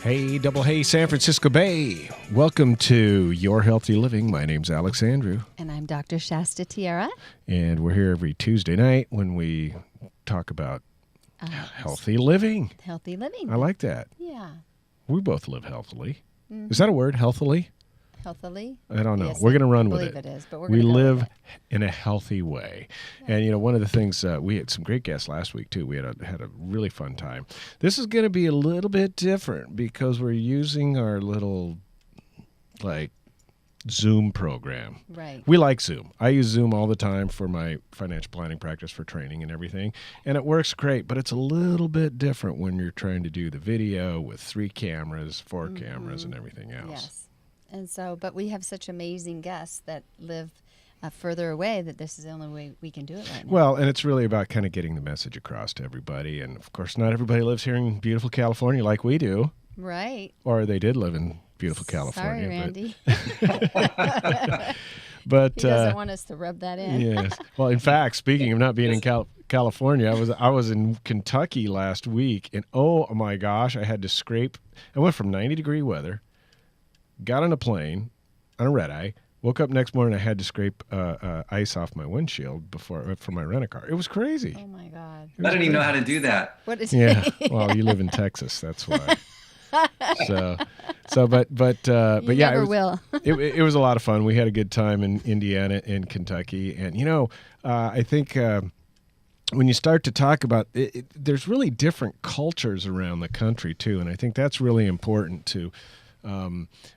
Hey, double hey, San Francisco Bay. Welcome to Your Healthy Living. My name's Alexandrew. And I'm Dr. Shasta Tierra. And we're here every Tuesday night when we talk about healthy living. Healthy living. I like that. Yeah. We both live healthily. Mm-hmm. Is that a word, healthily? Healthily? I don't know. Yes, we're going to run with it. it Is, but we live in a healthy way. Yeah. And, one of the things, we had some great guests last week, too. We had a really fun time. This is going to be a little bit different because we're using our little, Zoom program. Right. We like Zoom. I use Zoom all the time for my financial planning practice for training and everything. And it works great, but it's a little bit different when you're trying to do the video with 3 cameras, 4 cameras, and everything else. Yes. And so, but we have such amazing guests that live further away that this is the only way we can do it right now. Well, and it's really about kind of getting the message across to everybody. And, of course, not everybody lives here in beautiful California like we do. Right. Or they did live in beautiful California. Sorry, Randy. But he doesn't want us to rub that in. Yes. Well, in fact, speaking of not being in California, I was in Kentucky last week, and oh my gosh, I had to scrape. I went from 90-degree weather, got on a plane on a red eye, woke up next morning, I had to scrape ice off my windshield for my rent-a-car. It was crazy. Oh my God. I don't even know how to do that. What is Yeah. Well, you live in Texas, that's why. But yeah, it was a lot of fun. We had a good time in Indiana and Kentucky, and I think when you start to talk about it, there's really different cultures around the country too, and I think that's really important to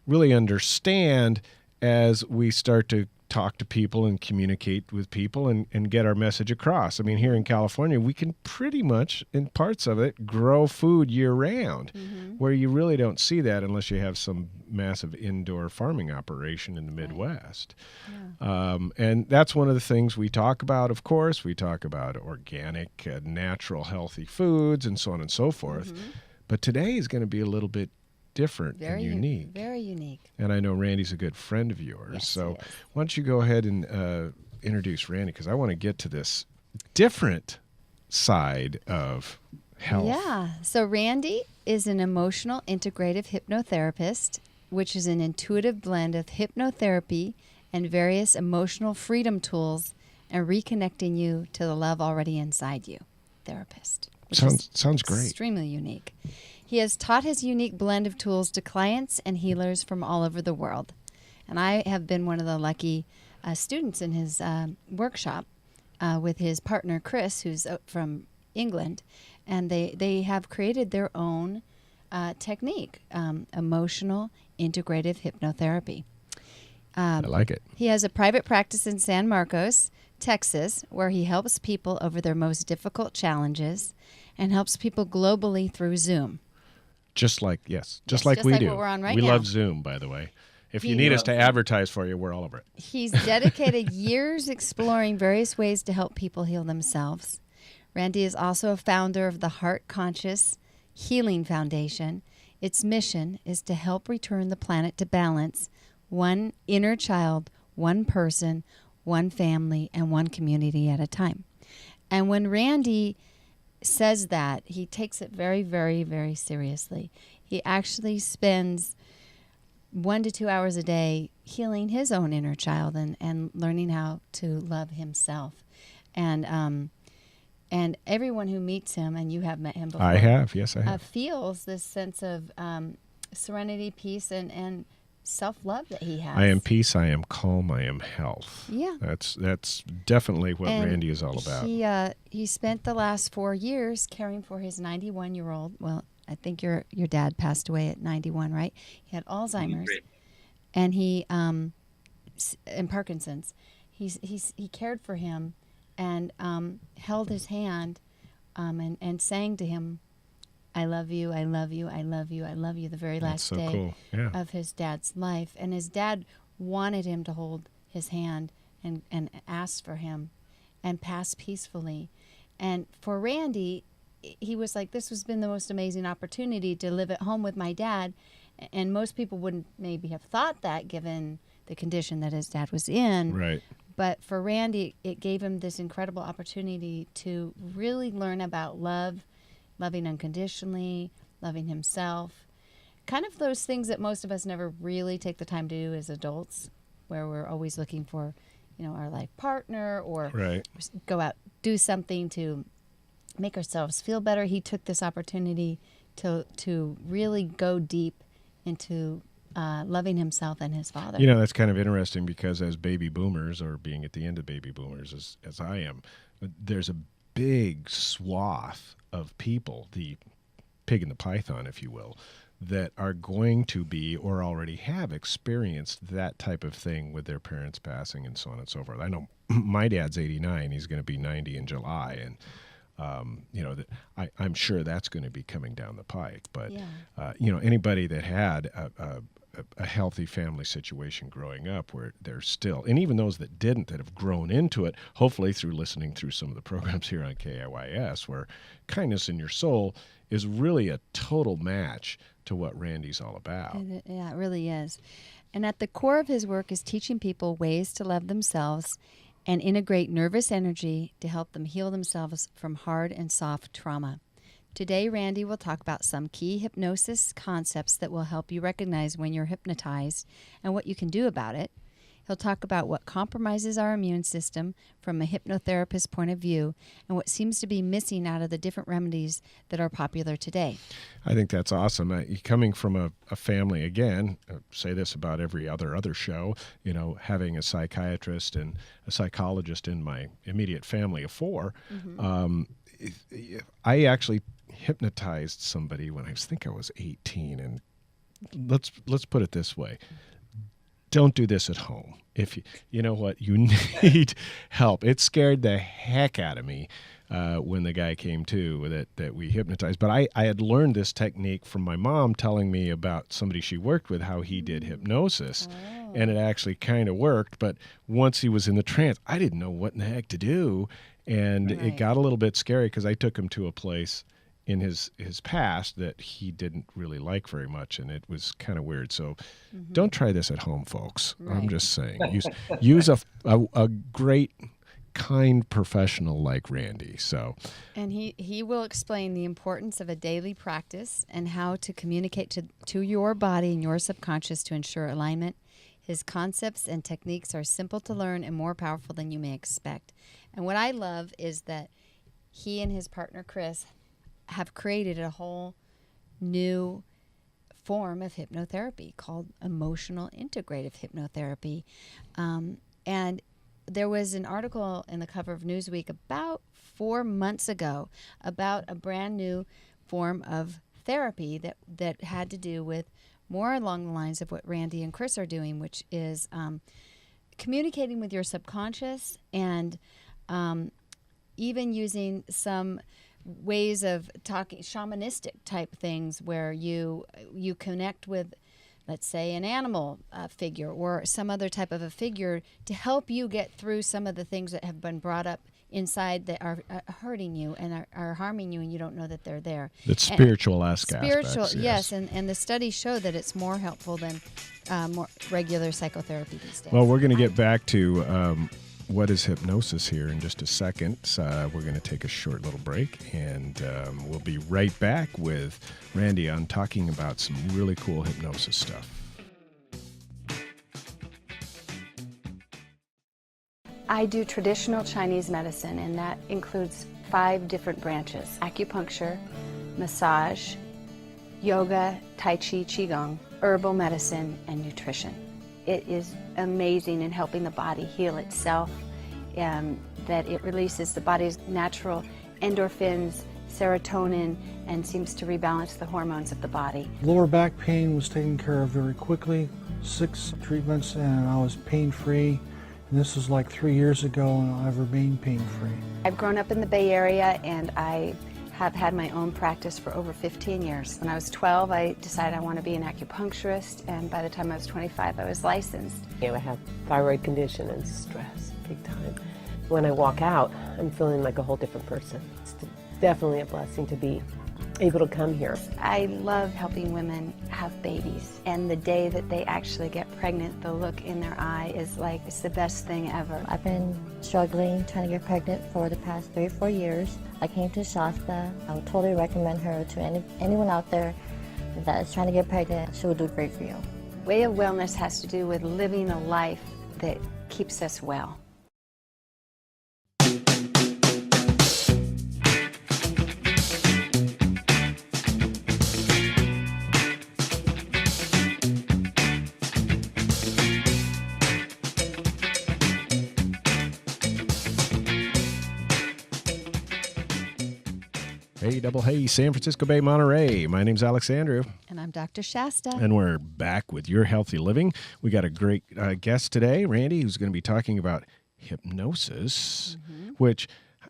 really understand as we start to talk to people and communicate with people and get our message across. I mean, here in California, we can pretty much, in parts of it, grow food year-round, where you really don't see that unless you have some massive indoor farming operation in the Midwest. Yeah. And that's one of the things we talk about, of course. We talk about organic, natural, healthy foods and so on and so forth. But today is going to be a little bit different and unique. Very unique. And I know Randy's a good friend of yours. Yes, so why don't you go ahead and introduce Randy, because I want to get to this different side of health. Yeah. So Randy is an emotional integrative hypnotherapist, which is an intuitive blend of hypnotherapy and various emotional freedom tools and reconnecting you to the love already inside you. Therapist. Sounds great. Extremely unique. He has taught his unique blend of tools to clients and healers from all over the world. And I have been one of the lucky students in his workshop with his partner, Chris, who's from England. And they have created their own technique, emotional integrative hypnotherapy. I like it. He has a private practice in San Marcos, Texas, where he helps people over their most difficult challenges and helps people globally through Zoom. Just like we do. What we're on right we now. love Zoom, by the way. If you need us to advertise for you, we're all over it. He's dedicated years exploring various ways to help people heal themselves. Randy is also a founder of the Heart Conscious Healing Foundation. Its mission is to help return the planet to balance, one inner child, one person, one family, and one community at a time. And when Randy says that, he takes it very, very, very seriously. He actually spends 1 to 2 hours a day healing his own inner child and learning how to love himself. And everyone who meets him, and you have met him before. I have, yes, I have. Feels this sense of serenity, peace, and self-love that he has. I am peace, I am calm, I am health. Yeah. That's definitely what Randy is all about. He spent the last 4 years caring for his 91-year-old. Well, I think your dad passed away at 91, right? He had Alzheimer's, and he and Parkinson's. He cared for him and held his hand and sang to him, I love you, I love you, I love you, I love you, the very last day of his dad's life. And his dad wanted him to hold his hand and ask for him and pass peacefully. And for Randy, he was like, this has been the most amazing opportunity to live at home with my dad. And most people wouldn't maybe have thought that given the condition that his dad was in. Right. But for Randy, it gave him this incredible opportunity to really learn about love, loving unconditionally, loving himself, kind of those things that most of us never really take the time to do as adults, where we're always looking for, our life partner or go out, do something to make ourselves feel better. He took this opportunity to really go deep into loving himself and his father. That's kind of interesting because as baby boomers, or being at the end of baby boomers as I am, there's a big swath of people, the pig in the python, if you will, that are going to be or already have experienced that type of thing with their parents passing and so on and so forth. I know my dad's 89. He's going to be 90 in July. And I'm sure that's going to be coming down the pike. But, anybody that had a healthy family situation growing up where they're still, and even those that didn't, that have grown into it, hopefully through listening through some of the programs here on KIYS, where kindness in your soul is really a total match to what Randy's all about. Yeah, it really is. And at the core of his work is teaching people ways to love themselves and integrate nervous energy to help them heal themselves from hard and soft trauma. Today, Randy will talk about some key hypnosis concepts that will help you recognize when you're hypnotized and what you can do about it. He'll talk about what compromises our immune system from a hypnotherapist's point of view and what seems to be missing out of the different remedies that are popular today. I think that's awesome. Coming from a family, again, say this about every other show, having a psychiatrist and a psychologist in my immediate family of 4, I actually hypnotized somebody when I was 18. And let's put it this way. Don't do this at home. If you know what, you need help. It scared the heck out of me when the guy came to that we hypnotized. But I had learned this technique from my mom telling me about somebody she worked with, how he did hypnosis. Oh. And it actually kind of worked. But once he was in the trance, I didn't know what in the heck to do. And it got a little bit scary because I took him to a place in his past that he didn't really like very much, and it was kind of weird. So don't try this at home, folks. Right. I'm just saying. Use a great, kind professional like Randy. So, and he will explain the importance of a daily practice and how to communicate to your body and your subconscious to ensure alignment. His concepts and techniques are simple to learn and more powerful than you may expect. And what I love is that he and his partner, Chris, have created a whole new form of hypnotherapy called emotional integrative hypnotherapy. And there was an article in the cover of Newsweek about 4 months ago about a brand new form of therapy that had to do with more along the lines of what Randy and Chris are doing, which is communicating with your subconscious and even using some ways of talking, shamanistic type things, where you connect with, let's say, an animal figure or some other type of a figure to help you get through some of the things that have been brought up inside that are hurting you and are harming you, and you don't know that they're there. It's spiritual aspects. Yes, and the studies show that it's more helpful than more regular psychotherapy these days. Well, we're going to get back to what is hypnosis here in just a second. We're going to take a short little break, and we'll be right back with Randy on talking about some really cool hypnosis stuff. I do traditional Chinese medicine, and that includes 5 different branches: acupuncture, massage, yoga, tai chi, qigong, herbal medicine, and nutrition. It is amazing in helping the body heal itself, that it releases the body's natural endorphins, serotonin, and seems to rebalance the hormones of the body. Lower back pain was taken care of very quickly, 6 treatments, and I was pain-free. And this was like 3 years ago, and I've remained pain-free. I've grown up in the Bay Area, and I have had my own practice for over 15 years. When I was 12, I decided I want to be an acupuncturist, and by the time I was 25, I was licensed. I have thyroid condition and stress, big time. When I walk out, I'm feeling like a whole different person. It's definitely a blessing to be able to come here. I love helping women have babies, and the day that they actually get pregnant, the look in their eye is like, it's the best thing ever. I've been struggling trying to get pregnant for the past 3 or 4 years. I came to Shasta. I would totally recommend her to anyone out there that is trying to get pregnant, she will do great for you. Way of wellness has to do with living a life that keeps us well. Hey, double hey, San Francisco Bay, Monterey. My name's Alexandrew. And I'm Dr. Shasta. And we're back with Your Healthy Living. We got a great guest today, Randy, who's going to be talking about hypnosis, which,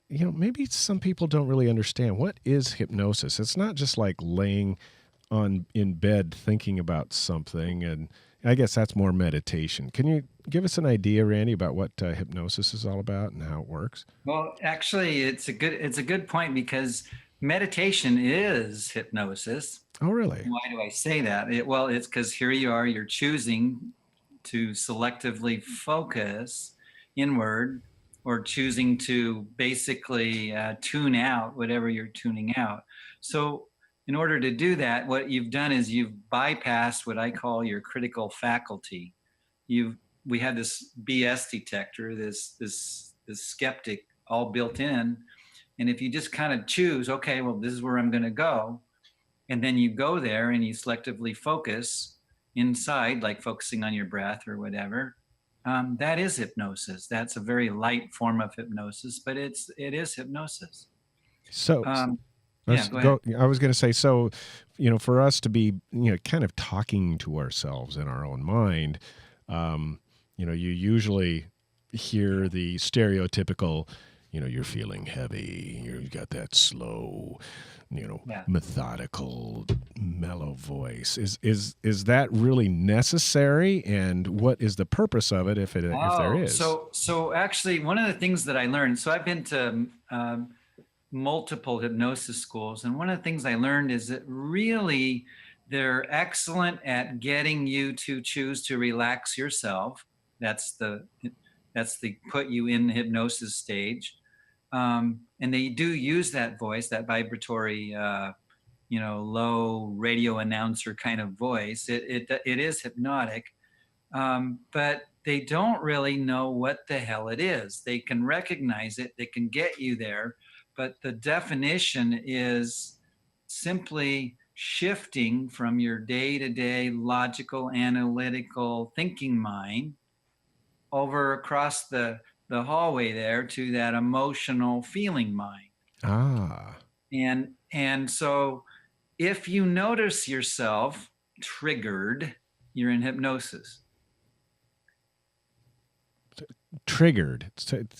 you know, maybe some people don't really understand. What is hypnosis? It's not just like laying in bed thinking about something, and I guess that's more meditation. Can you give us an idea, Randy, about what hypnosis is all about and how it works? Well, actually, it's a good point, because meditation is hypnosis. Oh, really? Why do I say that? It's because here you are, you're choosing to selectively focus inward, or choosing to basically tune out whatever you're tuning out. So in order to do that, what you've done is you've bypassed what I call your critical faculty. We have this BS detector, this skeptic all built in. And if you just kind of choose, okay, well, this is where I'm going to go, and then you go there and you selectively focus inside, like focusing on your breath or whatever, that is hypnosis. That's a very light form of hypnosis, but it is hypnosis. So, yeah, go ahead. I was going to say, so, you know, for us to be, you know, kind of talking to ourselves in our own mind, you know, you usually hear the stereotypical, you know, you're feeling heavy, you've got that slow, you know, methodical, mellow voice. Is that really necessary? And what is the purpose of it if there is? So actually, one of the things that I learned, so I've been to multiple hypnosis schools, and one of the things I learned is that really they're excellent at getting you to choose to relax yourself. That's the put you in the hypnosis stage. And they do use that voice, that vibratory, low radio announcer kind of voice. It is hypnotic, but they don't really know what the hell it is. They can recognize it, they can get you there, but the definition is simply shifting from your day-to-day logical, analytical thinking mind over across the hallway there to that emotional feeling mind. And so if you notice yourself triggered, you're in hypnosis. Triggered.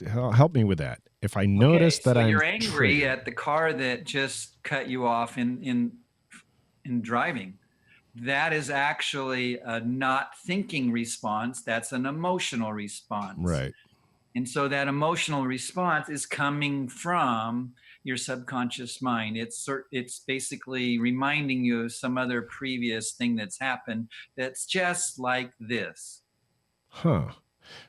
Help me with that. If I notice that you're angry triggered at the car that just cut you off in driving, that is actually a not thinking response. That's an emotional response. Right. And so that emotional response is coming from your subconscious mind. It's basically reminding you of some other previous thing that's happened that's just like this. Huh.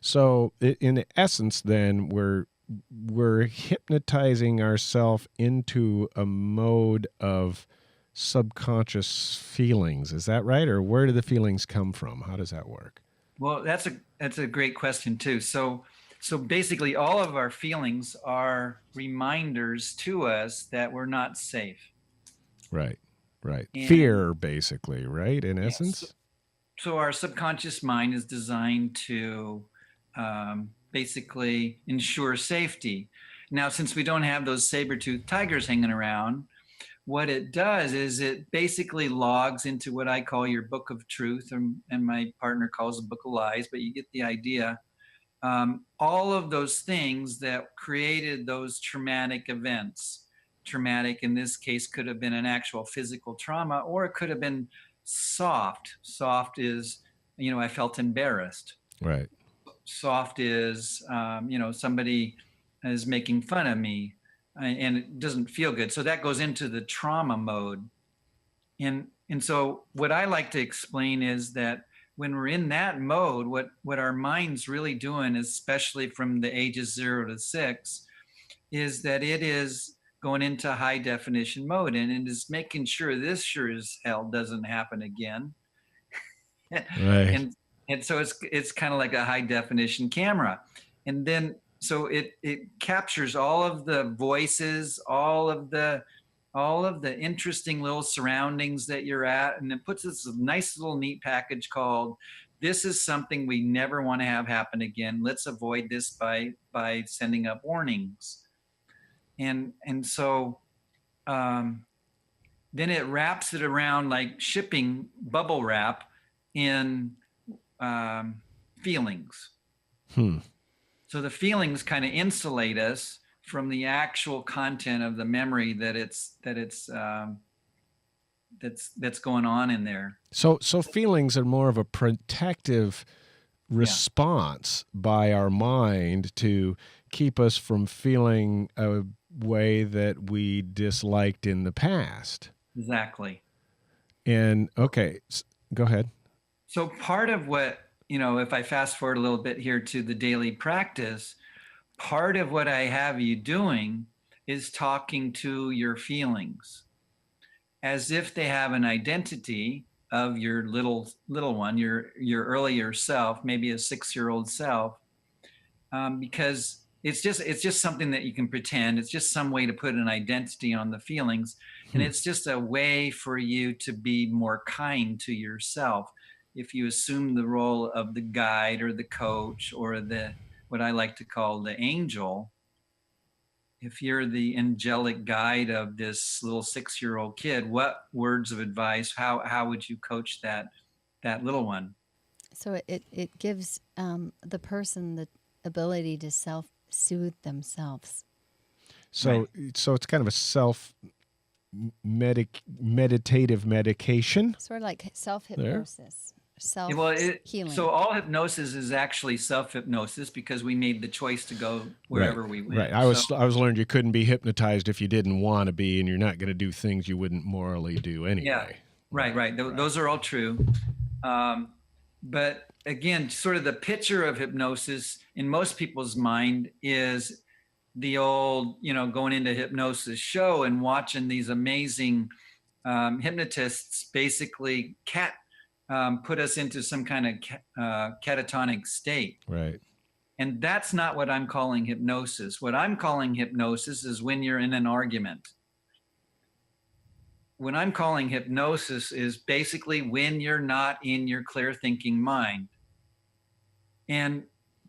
So in essence, then we're hypnotizing ourselves into a mode of subconscious feelings. Is that right? Or where do the feelings come from? How does that work? Well, that's a great question too. So basically all of our feelings are reminders to us that we're not safe. Right. And fear, basically, right? In essence. So our subconscious mind is designed to basically ensure safety. Now, since we don't have those saber-toothed tigers hanging around, what it does is it basically logs into what I call your book of truth, and my partner calls a book of lies, but you get the idea. All of those things that created those traumatic events. Traumatic in this case could have been an actual physical trauma, or it could have been soft. Soft is, I felt embarrassed. Right. Soft is, somebody is making fun of me and it doesn't feel good. So that goes into the trauma mode. And so what I like to explain is that when we're in that mode, what our mind's really doing, especially from the ages 0 to 6, is that it is going into high definition mode, and is making sure this sure as hell doesn't happen again. Right. And so it's kind of like a high definition camera. And then so it captures all of the voices, all of the interesting little surroundings that you're at, and it puts this nice little neat package called, this is something we never want to have happen again. Let's avoid this by sending up warnings. And so then it wraps it around like shipping bubble wrap in feelings. So the feelings kind of insulate us from the actual content of the memory that's going on in there. So feelings are more of a protective response by our mind to keep us from feeling a way that we disliked in the past. Exactly. And okay, go ahead. So part of what, if I fast forward a little bit here to the daily practice, part of what I have you doing is talking to your feelings as if they have an identity of your little one, your earlier self, maybe a 6-year-old self, because it's just something that you can pretend. It's just some way to put an identity on the feelings, and it's just a way for you to be more kind to yourself. If you assume the role of the guide or the coach or what I like to call the angel, if you're the angelic guide of this little 6-year-old kid, what words of advice, how would you coach that little one? So it gives the person the ability to self-soothe themselves. So So it's kind of a meditative medication. Sort of like self-hypnosis. Self-healing. So all hypnosis is actually self-hypnosis because we made the choice to go wherever we went. Right. I was learned you couldn't be hypnotized if you didn't want to be, and you're not going to do things you wouldn't morally do anyway. Yeah. Right. Those are all true. But again, sort of the picture of hypnosis in most people's mind is the old, going into hypnosis show and watching these amazing hypnotists basically put us into some kind of catatonic state. Right. And that's not what I'm calling hypnosis. What I'm calling hypnosis is when you're in an argument. What I'm calling hypnosis is basically when you're not in your clear thinking mind. And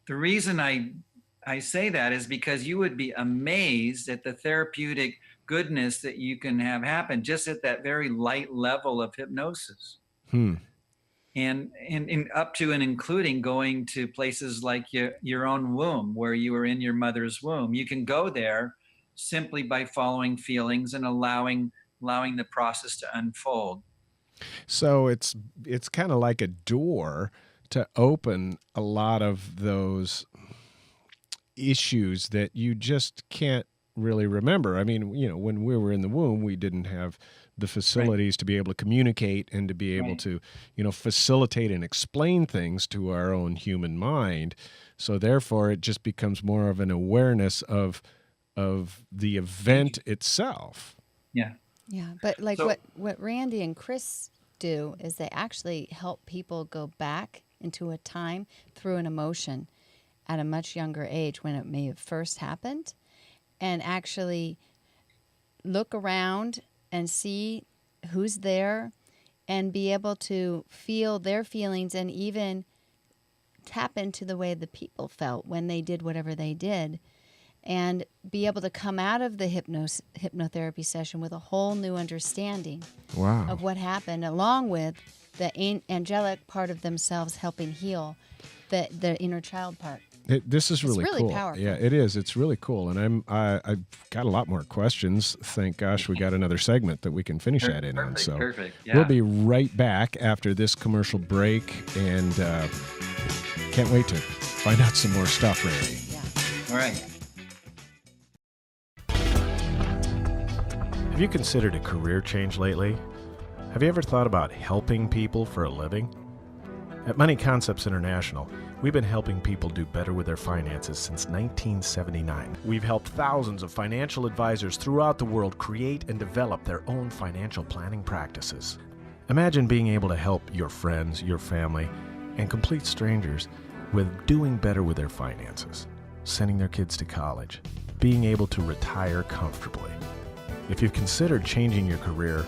the reason I say that is because you would be amazed at the therapeutic goodness that you can have happen just at that very light level of hypnosis. And up to and including going to places like your own womb, where you were in your mother's womb. You can go there simply by following feelings and allowing the process to unfold. So it's kind of like a door to open a lot of those issues that you just can't really remember. I mean, when we were in the womb, we didn't have the facilities to be able to communicate and to be able to, facilitate and explain things to our own human mind. So therefore, it just becomes more of an awareness of the event itself. Yeah. Yeah, but what Randy and Chris do is they actually help people go back into a time through an emotion at a much younger age when it may have first happened, and actually look around and see who's there and be able to feel their feelings and even tap into the way the people felt when they did whatever they did, and be able to come out of the hypnotherapy session with a whole new understanding of what happened, along with the angelic part of themselves helping heal the inner child part. This is really cool. Powerful. Yeah, it is. It's really cool. And I've got a lot more questions. Thank gosh we got another segment that we can finish that in on. So perfect. Yeah. We'll be right back after this commercial break, and can't wait to find out some more stuff, Randy. Yeah. All right. Have you considered a career change lately? Have you ever thought about helping people for a living? At Money Concepts International, we We've been helping people do better with their finances since 1979. We've helped thousands of financial advisors throughout the world create and develop their own financial planning practices. Imagine being able to help your friends, your family, and complete strangers with doing better with their finances, sending their kids to college, being able to retire comfortably. If you've considered changing your career,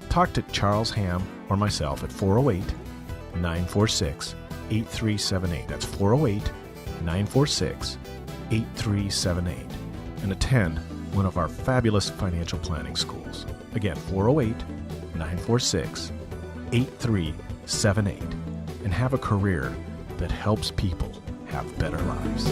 talk to Charles Ham or myself at 408-946-8378. That's 408-946-8378. And attend one of our fabulous financial planning schools. Again, 408-946-8378. And have a career that helps people have better lives.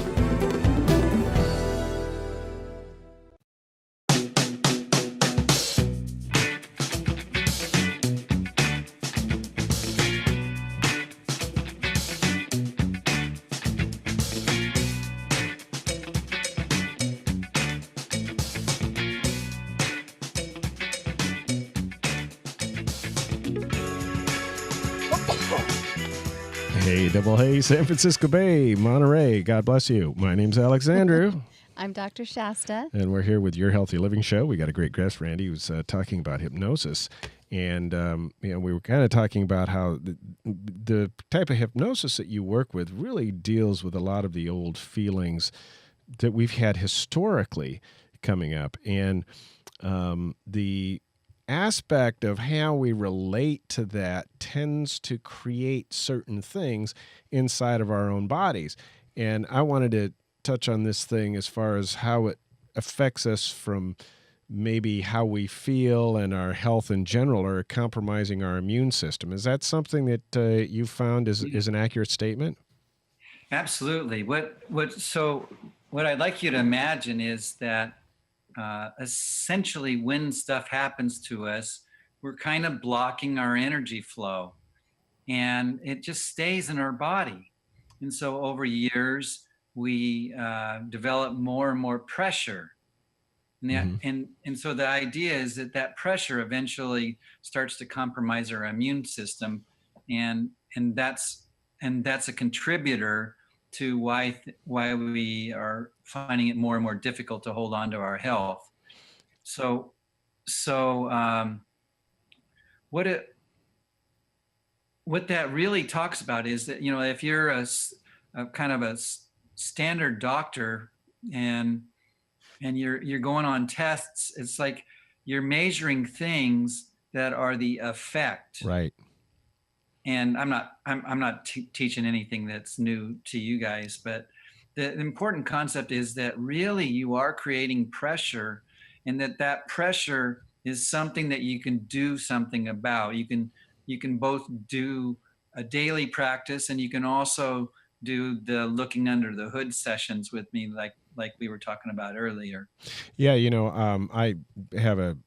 Hey, double hey, San Francisco Bay, Monterey. God bless you. My name's Alexandrew. I'm Dr. Shasta. And we're here with Your Healthy Living Show. We got a great guest, Randy, who's talking about hypnosis. And, we were kind of talking about how the type of hypnosis that you work with really deals with a lot of the old feelings that we've had historically coming up. And the aspect of how we relate to that tends to create certain things inside of our own bodies. And I wanted to touch on this thing as far as how it affects us from maybe how we feel and our health in general, or compromising our immune system. Is that something that you found is an accurate statement? Absolutely. What I'd like you to imagine is that essentially when stuff happens to us, we're kind of blocking our energy flow and it just stays in our body. And so over years, we develop more and more pressure. And so the idea is that pressure eventually starts to compromise our immune system. And that's a contributor to why we are finding it more and more difficult to hold on to our health. So what that really talks about is that, if you're a kind of a standard doctor and you're going on tests, it's like you're measuring things that are the effect. Right. And I'm not teaching anything that's new to you guys, but the important concept is that really you are creating pressure, and that pressure is something that you can do something about. You can both do a daily practice, and you can also do the looking under the hood sessions with me, like we were talking about earlier. Yeah, I have a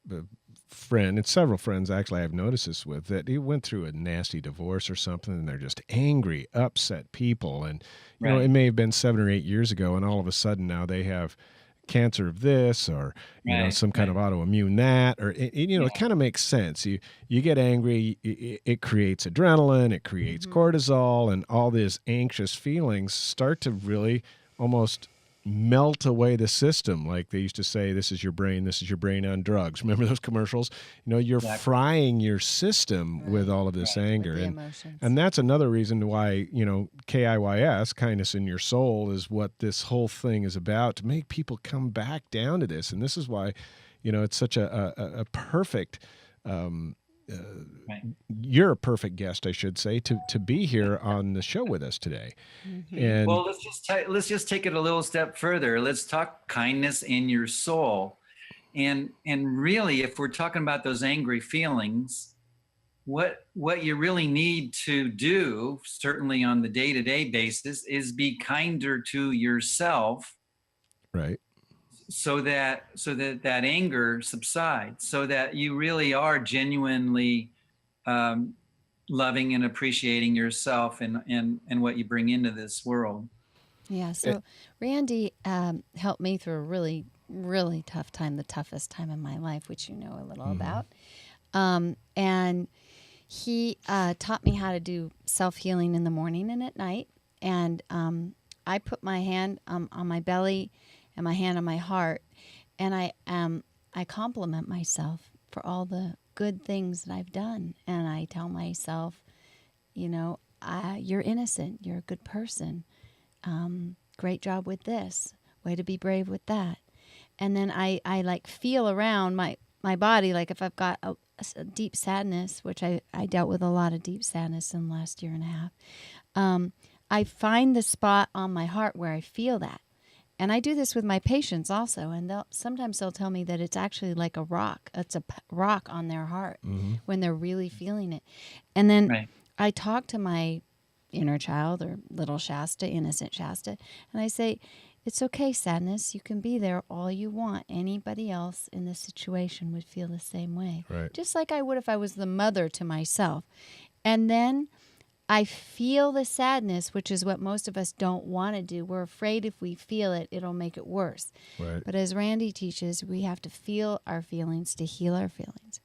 friend, and several friends actually I've noticed this with, that he went through a nasty divorce or something, and they're just angry, upset people. And, it may have been 7 or 8 years ago, and all of a sudden now they have cancer of this, or, some kind of autoimmune that, or, it kind of makes sense. You get angry, it creates adrenaline, it creates cortisol, and all these anxious feelings start to really almost melt away the system. Like they used to say, this is your brain on drugs. Remember those commercials? You're frying your system with all of this anger. And that's another reason why, KIYS, kindness in your soul, is what this whole thing is about, to make people come back down to this. And this is why, it's such a perfect, you're a perfect guest, I should say, to be here on the show with us today. And well, let's just take it a little step further. Let's talk kindness in your soul. And really, if we're talking about those angry feelings, what you really need to do, certainly on the day-to-day basis, is be kinder to yourself. Right. So that anger subsides, so that you really are genuinely loving and appreciating yourself and what you bring into this world. Yeah. So Randy helped me through a really, really tough time, the toughest time in my life, which you know a little about. And he taught me how to do self-healing in the morning and at night. and I put my hand on my belly and my hand on my heart, and I compliment myself for all the good things that I've done, and I tell myself, you're innocent, you're a good person, great job with this, way to be brave with that. And then I like feel around my body, like if I've got a deep sadness, which I dealt with a lot of deep sadness in the last year and a half, I find the spot on my heart where I feel that. And I do this with my patients also, and sometimes they'll tell me that it's actually like a rock. It's a rock on their heart when they're really feeling it. And then I talk to my inner child, or little Shasta, innocent Shasta, and I say, it's okay, sadness. You can be there all you want. Anybody else in this situation would feel the same way. Right. Just like I would if I was the mother to myself. And then I feel the sadness, which is what most of us don't want to do. We're afraid if we feel it, it'll make it worse. Right. But as Randy teaches, we have to feel our feelings to heal our feelings.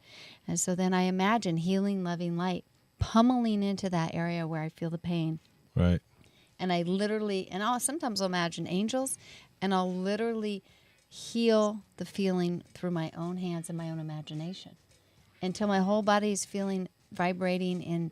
And so then I imagine healing, loving light pummeling into that area where I feel the pain. Right. And I literally, sometimes I'll imagine angels, and I'll literally heal the feeling through my own hands and my own imagination until my whole body is feeling, vibrating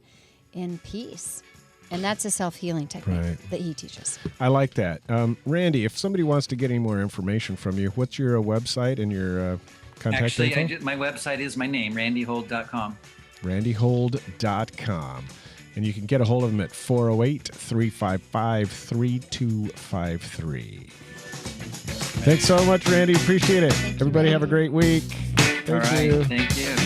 in peace. And that's a self-healing technique that he teaches. I like that. Randy, if somebody wants to get any more information from you, what's your website and your contact info? My website is my name, randyhold.com. randyhold.com. And you can get a hold of him at 408-355-3253. Thanks so much, Randy. Appreciate it. Everybody have a great week. All right. Thank you.